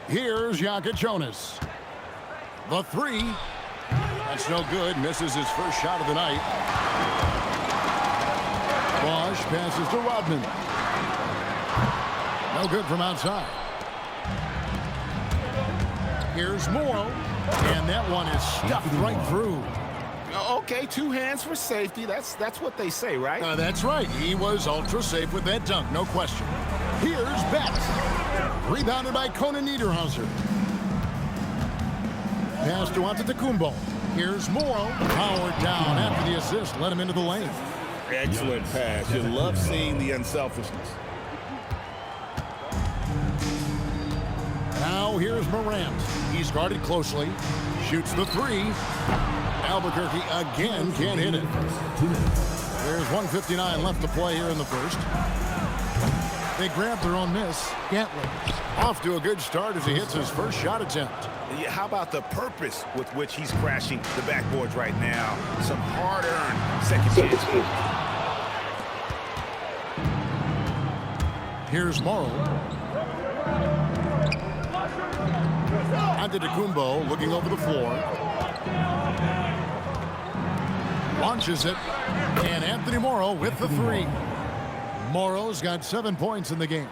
Here's Jonas. The three. That's no good. Misses his first shot of the night. Bosch passes to Rodman. No good from outside. Here's Morrow. And that one is stuffed right through. Okay, two hands for safety. That's what they say, right? That's right. He was ultra safe with that dunk, no question. Here's Betts. Rebounded by Conan Niederhauser. Pass to Antetokounmpo. Here's Morrow. Powered down after the assist. Let him into the lane. Excellent pass. You love seeing the unselfishness. Now here's Morant. He's guarded closely. Shoots the three. Albuquerque again can't hit it. There's 1:59 left to play here in the first. They grab their own miss. Gantler off to a good start as he hits his first shot attempt. Yeah, how about the purpose with which he's crashing the backboards right now? Some hard-earned second chance. Here's Morrow. Antetokounmpo looking over the floor. Launches it. And Anthony Morrow with the three. Morrow's got 7 points in the game.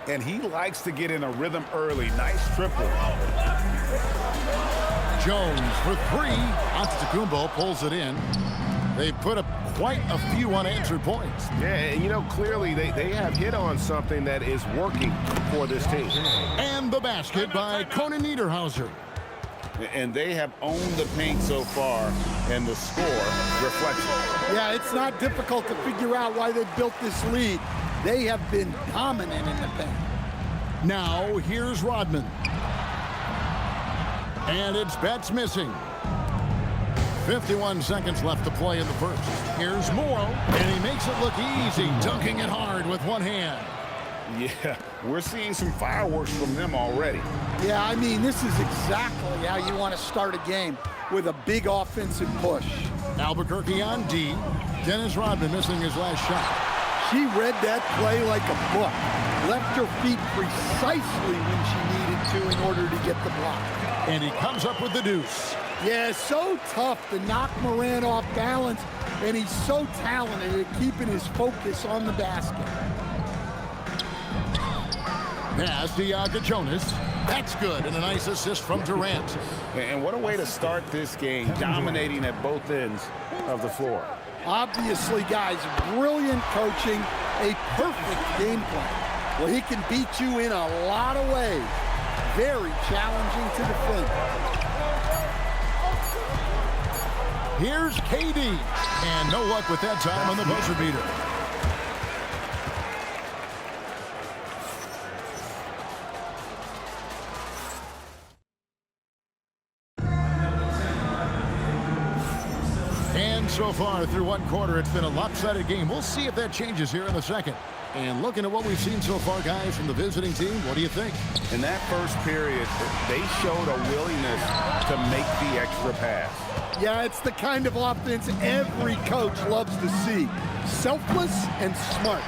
And he likes to get in a rhythm early. Nice triple. Jones for three. Antetokounmpo pulls it in. They put up quite a few unanswered points. Yeah, you know, clearly they have hit on something that is working for this team. And the basket by Conan Niederhauser. And they have owned the paint so far, and the score reflects it. Yeah, it's not difficult to figure out why they built this lead. They have been dominant in the paint. Now, here's Rodman. And it's Betts missing. 51 seconds left to play in the first. Here's Morrow, and he makes it look easy, dunking it hard with one hand. Yeah, we're seeing some fireworks from them already. Yeah, I mean, this is exactly how you want to start a game, with a big offensive push. Albuquerque on D. Dennis Rodman missing his last shot. She read that play like a book. Left her feet precisely when she needed to in order to get the block. And he comes up with the deuce. Yeah, so tough to knock Morant off balance, and he's so talented at keeping his focus on the basket. Pass to Jonas. That's good, and a nice assist from Durant. And what a way to start this game, dominating at both ends of the floor. Obviously, guys, brilliant coaching, a perfect game plan. Well, he can beat you in a lot of ways. Very challenging to defend. Here's KD, and no luck with that time on the buzzer beater. And so far through one quarter, it's been a lopsided game. We'll see if that changes here in the second. And looking at what we've seen so far, guys, from the visiting team, what do you think? In that first period, they showed a willingness to make the extra pass. Yeah, it's the kind of offense every coach loves to see. Selfless and smart.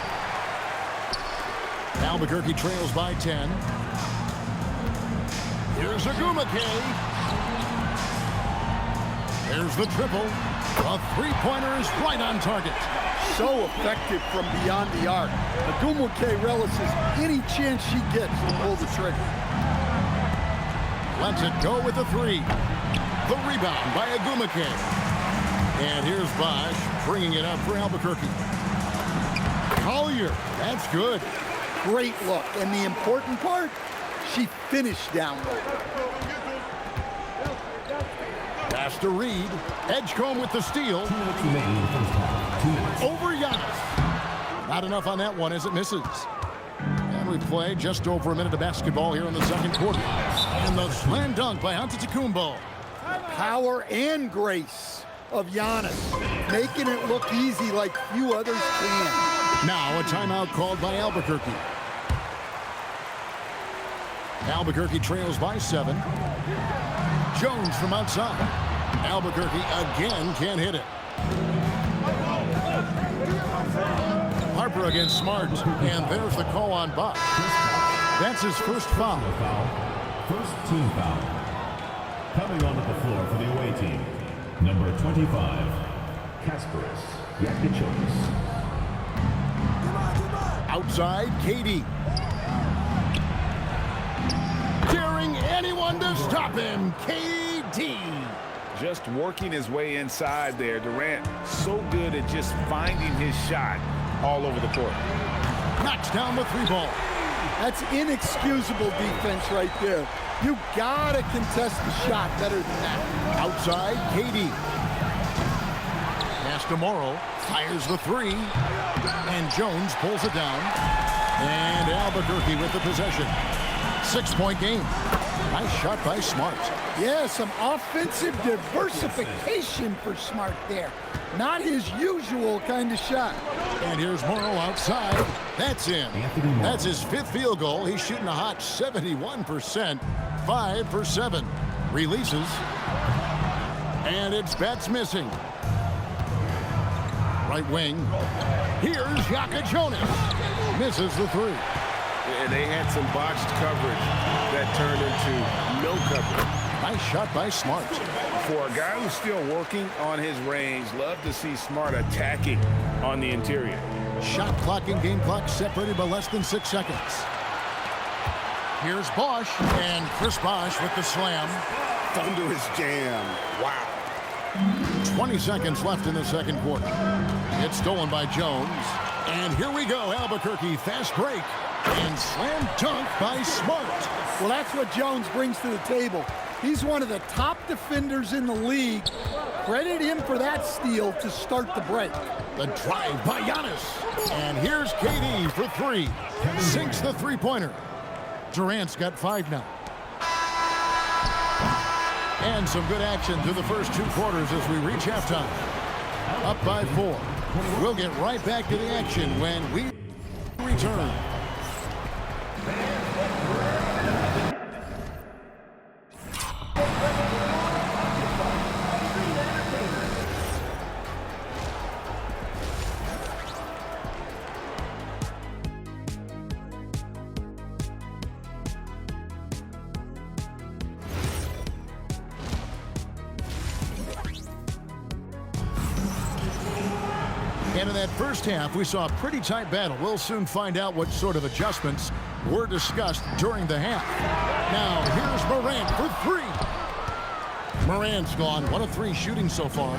Albuquerque trails by 10. Here's Agumake. There's the triple. A three-pointer is right on target. So effective from beyond the arc. Agumake relishes any chance she gets to pull the trigger. Lets it go with the three. The rebound by Agumake. And here's Bosch bringing it up for Albuquerque. Collier, that's good. Great look. And the important part, she finished down low. Pass to Reed. Edgecombe with the steal. Over Giannis. Not enough on that one as it misses. And we play just over a minute of basketball here in the second quarter. And the slam dunk by Antetokounmpo. Power and grace of Giannis, making it look easy like few others can. Now a timeout called by Albuquerque. Albuquerque trails by 7. Jones from outside. Albuquerque again can't hit it. Harper against Smart, and there's the call on Buck. That's his first foul. First team foul. Coming onto the floor for the away team, number 25, Kasparis Yakichonis. Outside, KD. Daring anyone to stop him, KD. Just working his way inside there. Durant so good at just finding his shot all over the court. Knocks down the three ball. That's inexcusable defense right there. You gotta contest the shot better than that. Outside, KD. Pass to Morrow. Fires the three. And Jones pulls it down. And Albuquerque with the possession. 6-point game. Nice shot by Smart. Yeah, some offensive diversification for Smart there. Not his usual kind of shot. And here's Morrow outside. That's in. That's his 5th field goal. He's shooting a hot 71%. 5 for 7. Releases. And it's Betts missing. Right wing. Here's Yakichonis. Misses the three. And they had some botched coverage that turned into no coverage. Nice shot by Smart. For a guy who's still working on his range, love to see Smart attacking on the interior. Shot clock and game clock separated by less than 6 seconds. Here's Bosch, and Chris Bosch with the slam. Thunderous jam. Wow. 20 seconds left in the second quarter. It's stolen by Jones. And here we go, Albuquerque, fast break. And slam dunk by Smart. Well, that's what Jones brings to the table. He's one of the top defenders in the league. Credit him for that steal to start the break. The drive by Giannis. And here's KD for three. Sinks the three-pointer. Durant's got 5 now. And some good action through the first 2 quarters as we reach halftime. Up by 4. We'll get right back to the action when we return. And in that first half, we saw a pretty tight battle. We'll soon find out what sort of adjustments were discussed during the half. Now, here's Morant for 3. Morant's gone 1 of 3 shooting so far.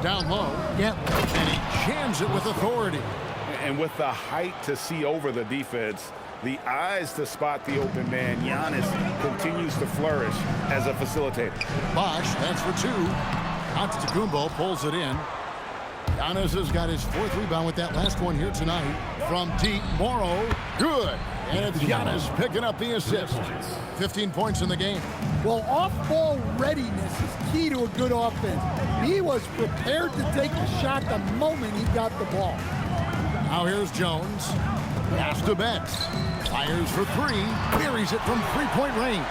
Down low, and he jams it with authority. And with the height to see over the defense, the eyes to spot the open man, Giannis continues to flourish as a facilitator. Bosch, that's for 2. Antetokounmpo pulls it in. Giannis has got his 4th rebound with that last one here tonight. From deep, Morrow, good. And it's Giannis picking up the assist. 15 points in the game. Well, off-ball readiness is key to a good offense. He was prepared to take the shot the moment he got the ball. Now here's Jones. Pass to Betts. Fires for 3. Buries it from 3-point range.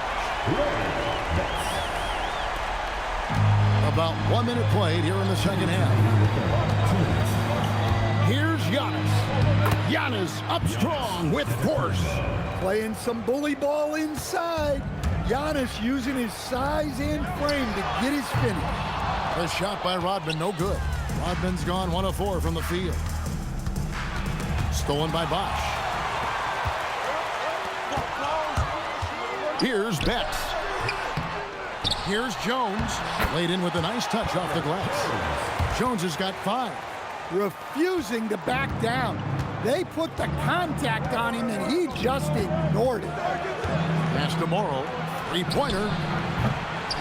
About 1 minute played here in the second half. Here's Giannis. Giannis up strong with force. Playing some bully ball inside. Giannis using his size and frame to get his finish. The shot by Rodman, no good. Rodman's gone 1 of 4 from the field. Stolen by Bosch. Here's Betts. Here's Jones. Laid in with a nice touch off the glass. Jones has got 5. Refusing to back down. They put the contact on him and he just ignored it. Pass to Morrow. 3-pointer.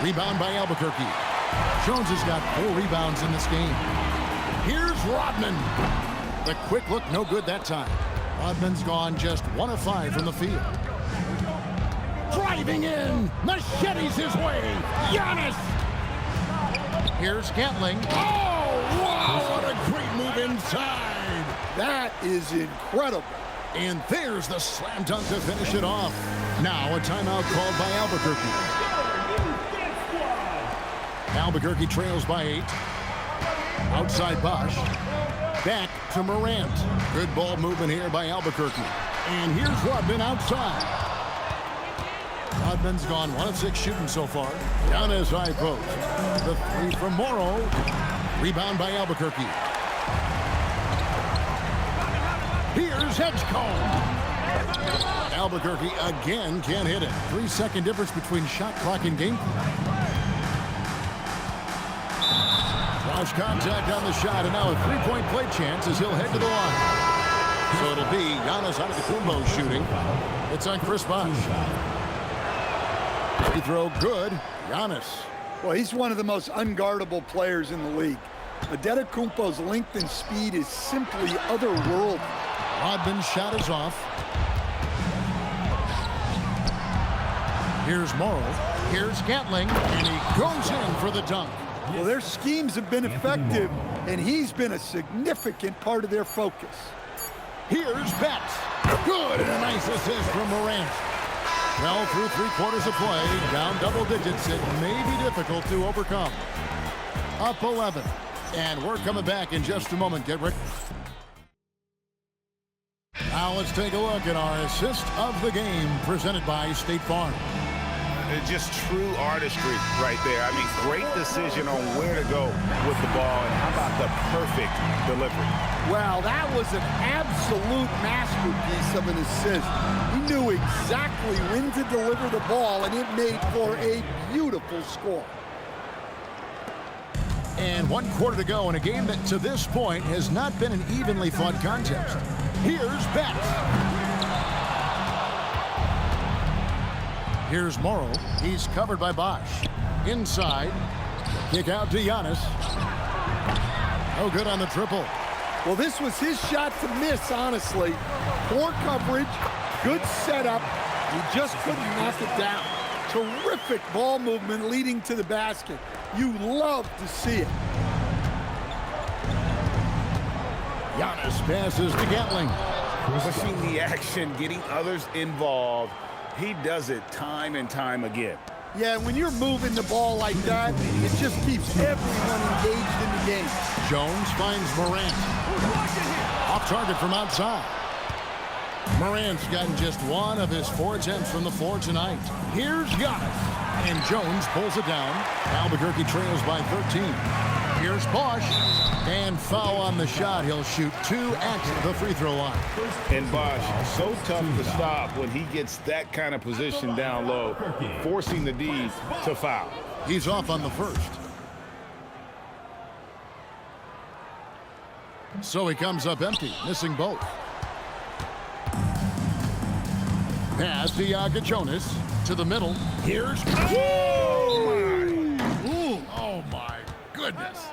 Rebound by Albuquerque. Jones has got 4 rebounds in this game. Here's Rodman. The quick look, no good that time. Rodman's gone just 1 of 5 from the field. Driving in. Machetes his way. Giannis. Here's Gantling. Oh, wow. What a great move inside. That is incredible. And there's the slam dunk to finish it off. Now a timeout called by Albuquerque. Albuquerque trails by 8. Outside Bosch. Back to Morant. Good ball movement here by Albuquerque. And here's Rodman outside. Rodman's gone 1 of 6 shooting so far. Giannis high post. The three from Morrow. Rebound by Albuquerque. Here's Edgecombe. Albuquerque again can't hit it. 3-second difference between shot clock and game clock. Lost contact on the shot, and now a three-point play chance as he'll head to the line. So it'll be Giannis Antetokounmpo shooting. It's on Chris Bosh. Free throw good. Giannis. Well, he's one of the most unguardable players in the league. Antetokounmpo's length and speed is simply otherworldly. Rodman's shot is off. Here's Morrow. Here's Gatling, and he goes in for the dunk. Well, their schemes have been effective, and he's been a significant part of their focus. Here's Betts. Good, and a nice assist from Morant. Well, through 3/4 of play, down double digits, it may be difficult to overcome. Up 11, and we're coming back in just a moment. Get ready. Now let's take a look at our assist of the game presented by State Farm. Just true artistry right there. I mean, great decision on where to go with the ball, and how about the perfect delivery? Well, that was an absolute masterpiece of an assist. He knew exactly when to deliver the ball, and it made for a beautiful score. And 1/4 to go in a game that to this point has not been an evenly fought contest. Here's Betts. Here's Morrow. He's covered by Bosh. Inside. Kick out to Giannis. No good on the triple. Well, this was his shot to miss, honestly. Poor coverage, good setup. He just couldn't knock it down. Terrific ball movement leading to the basket. You love to see it. Giannis passes to Gatling. Pushing the action, getting others involved. He does it time and time again. Yeah, when you're moving the ball like that, it just keeps everyone engaged in the game. Jones finds Morant. Off target from outside. Morant's gotten just 1 of his 4 attempts from the floor tonight. Here's Giannis. And Jones pulls it down. Albuquerque trails by 13. Here's Bosh. And foul on the shot. He'll shoot 2 at the free throw line. And Bosh, so tough to stop when he gets that kind of position down low, forcing the D to foul. He's off on the first. So he comes up empty, missing both. Pass to Jonas to the middle. Here's... Oh, my goodness.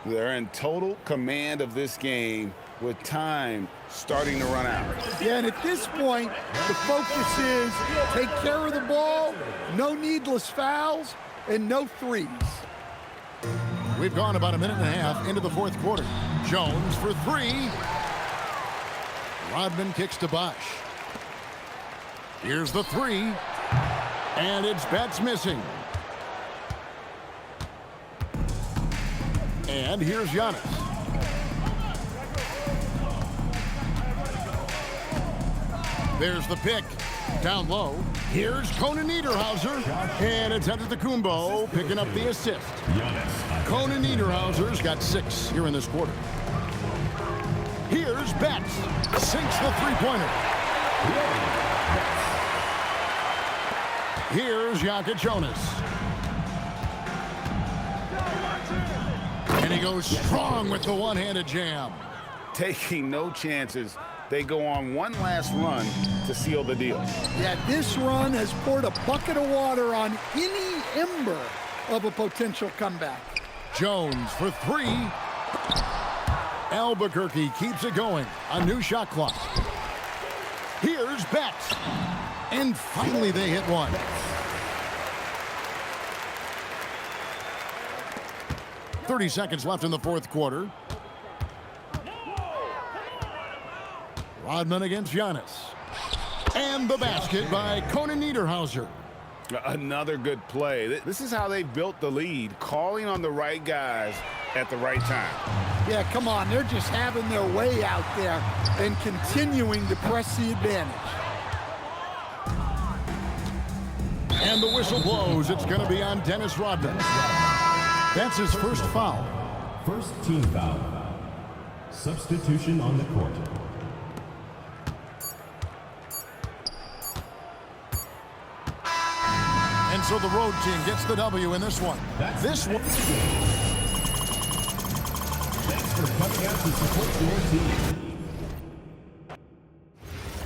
They're in total command of this game with time starting to run out. Yeah, and at this point, the focus is take care of the ball, no needless fouls, and no threes. We've gone about a minute and a half into the 4th quarter. Jones for 3. Rodman kicks to Bosh. Here's the 3. And it's Betts missing. And here's Giannis. There's the pick. Down low. Here's Conan Niederhauser. And it's Antetokounmpo picking up the assist. Conan Niederhauser's got 6 here in this quarter. Here's Betts. Sinks the three-pointer. Here's Jonas. And he goes strong with the one-handed jam. Taking no chances. They go on one last run to seal the deal. Yeah, this run has poured a bucket of water on any ember of a potential comeback. Jones for 3. Albuquerque keeps it going. A new shot clock. Here's Betts. And finally they hit one. .30 seconds left in the 4th quarter. Rodman against Giannis. And the basket by Conan Niederhauser. Another good play. This is how they built the lead, calling on the right guys at the right time. Yeah, come on. They're just having their way out there and continuing to press the advantage. And the whistle blows. It's going to be on Dennis Rodman. That's his first foul. First team foul. Substitution on the court. And so the road team gets the W in this one. This one. Thanks for coming out to support your team.